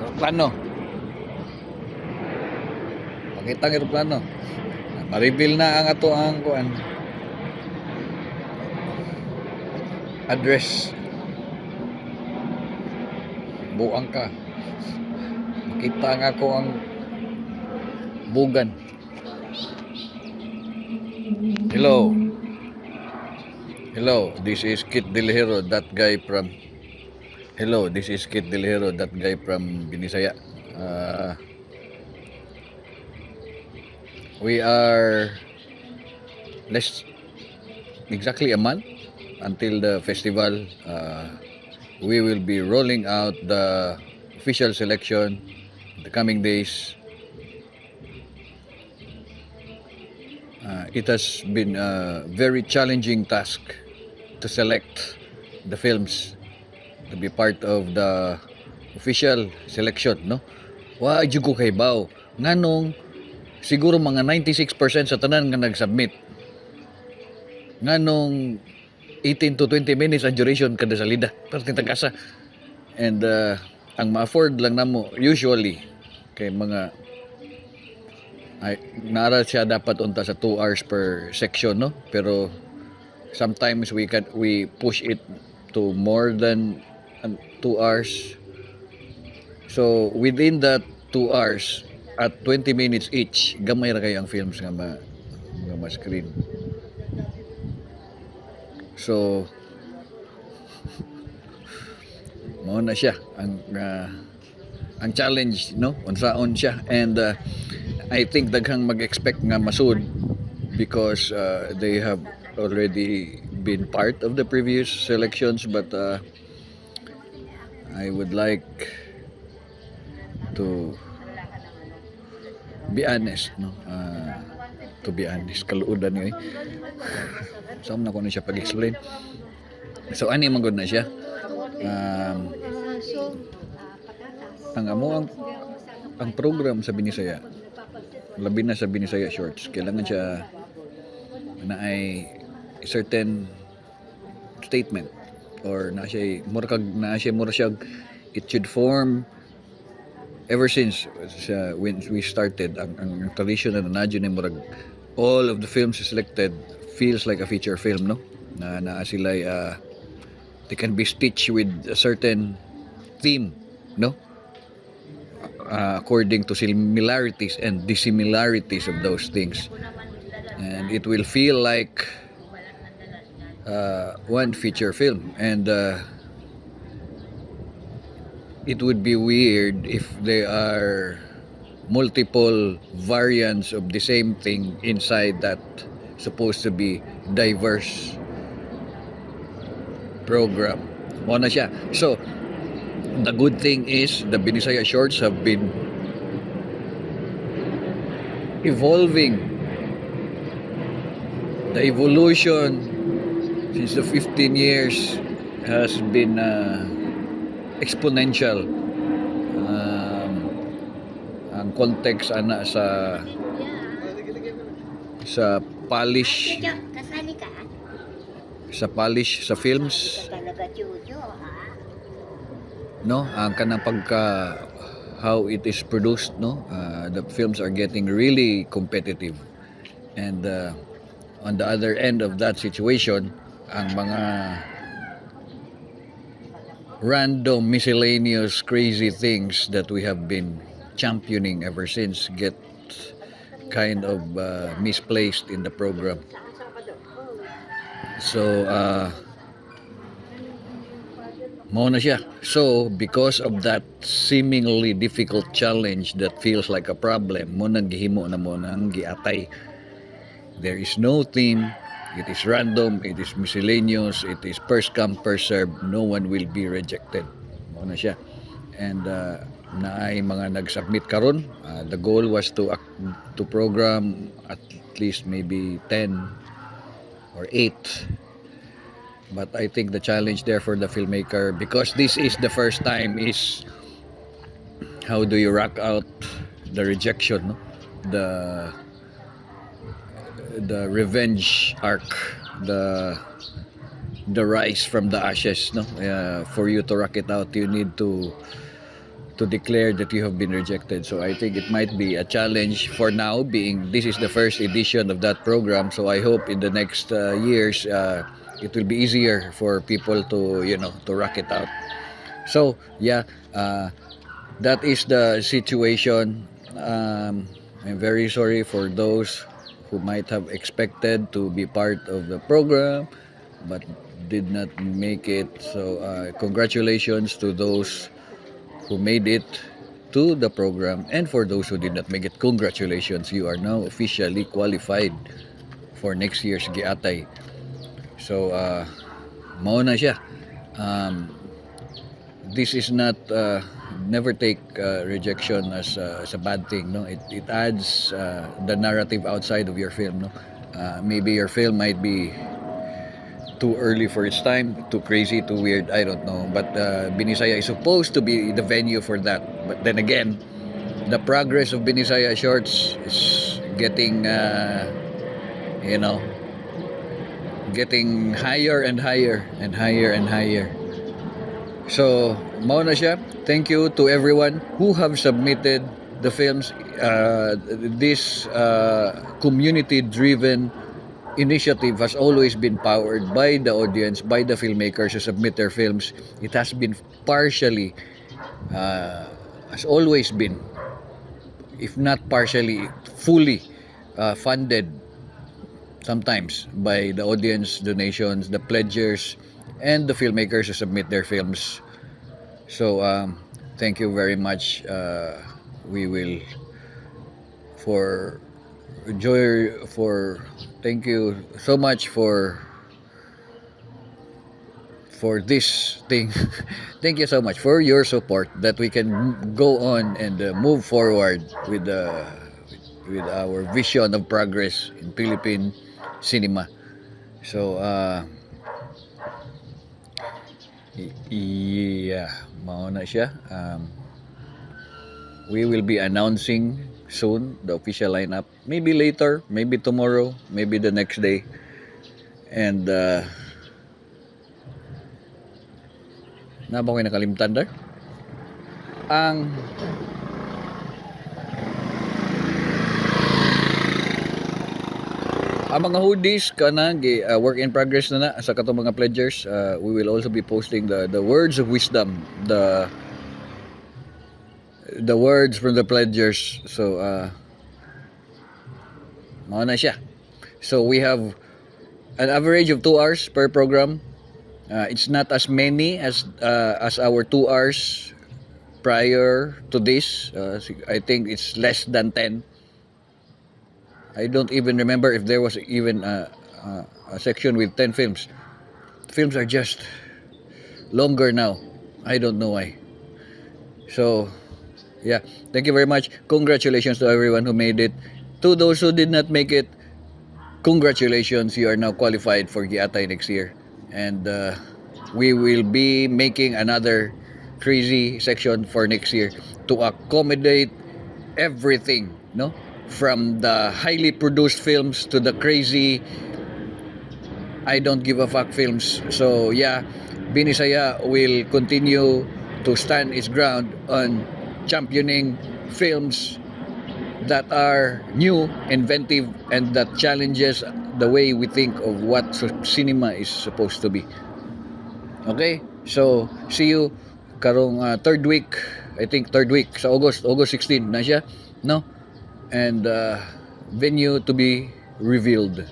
Aeroplano. Pakita ang aeroplano. Ma-reveal na ang ato ang kuan. Address. Buang ka. Makita nga ako ang bugan. Hello. Hello, this is Kit Delhero, that guy from Hello, this is Kit Delhero, that guy from Binisaya. We are less exactly a month until the festival. We will be rolling out the official selection in the coming days. It has been a very challenging task to select the films to be part of the official selection, no? Wa jud ko kay baw nganong siguro mga 96% sa tanan nga nag-submit. Nganong 18 to 20 minutes ang duration kada salida para tintagasa. And ang ma-afford lang namo usually kay mga nara siya dapat unta sa 2 hours per section, no? Pero sometimes we push it to more than 2 hours. So within that 2 hours at 20 minutes each, gamay ra kayo ang films nga ma-screen. So mao na siya ang challenge, no? Unsaon siya, and I think daghang mag-expect nga masud because they have already been part of the previous selections, but I would like to be honest, no? To be honest, kaluodan nga saan na ko na siya pag-explain. So ani man gud na siya. Ang amo ang program sa Binisaya, labi na sa Binisaya Shorts, kailangan siya na ay certain statement or na siya mura siya, it should form ever since when we started ang tradition na nadyo ni murag all of the films selected feels like a feature film, no? Na sila they can be stitched with a certain theme, no? According to similarities and dissimilarities of those things, and it will feel like one feature film, and it would be weird if there are multiple variants of the same thing inside that supposed to be diverse program. Mo na siya. So the good thing is the Binisaya Shorts have been evolving. The evolution since the 15 years has been exponential. Ang context ana sa polish sa films, no? Ang kanang pagka how it is produced, no? The films are getting really competitive, and on the other end of that situation, ang mga random miscellaneous crazy things that we have been championing ever since get kind of misplaced in the program. So mo na siya. So because of that seemingly difficult challenge that feels like a problem, mo nang gihimo na mo nang giatay. There is no theme. It is random, it is miscellaneous, it is first come first serve. No one will be rejected. Mo na siya. And naay mga nag-submit karon. The goal was to program at least maybe 10 or 8. But I think the challenge there for the filmmaker, because this is the first time, is how do you rock out the rejection, no? The revenge arc, the rise from the ashes, no? For you to rock it out, you need to to declare that you have been rejected. So I think it might be a challenge for now, being this is the first edition of that program. So I hope in the next years it will be easier for people to to rock it out. So yeah, that is the situation. I'm very sorry for those who might have expected to be part of the program but did not make it. So congratulations to those who made it to the program, and for those who did not make it, congratulations, you are now officially qualified for next year's Giatay. So mao na siya. This is not never take rejection as a bad thing, no. It adds the narrative outside of your film, no. Maybe your film might be too early for its time, too crazy, too weird, I don't know, but Binisaya is supposed to be the venue for that. But then again, the progress of Binisaya Shorts is getting getting higher and higher and higher and higher. So, mao na siya. Thank you to everyone who have submitted the films. This community-driven initiative has always been powered by the audience, by the filmmakers who submit their films. It has been partially, has always been, if not partially, fully funded sometimes by the audience donations, the pledgers, and the filmmakers who submit their films. So thank you very much. We will thank you so much for this thing. Thank you so much for your support, that we can go on and move forward with our vision of progress in Philippine cinema. So yeah, mao na siya. We will be announcing soon the official lineup. Maybe later, maybe tomorrow, maybe the next day. And na ba ko nakalimtan dar? Ang mga hoodies kana work in progress na sa katong mga pledgers. We will also be posting the words of wisdom, the words from the pledgers. So mao na siya. So we have an average of 2 hours per program. It's not as many as our 2 hours prior to this. I think it's less than 10. I don't even remember if there was even a section with 10 films. Films are just longer now. I don't know why. So yeah, thank you very much. Congratulations to everyone who made it. To those who did not make it, congratulations, you are now qualified for Giatay next year. And we will be making another crazy section for next year to accommodate everything, no? From the highly produced films to the crazy I don't give a fuck films. So yeah, Binisaya will continue to stand its ground on championing films that are new, inventive, and that challenges the way we think of what cinema is supposed to be. Okay, so see you karong third week, I think third week sa August 16 na siya, no? And venue to be revealed.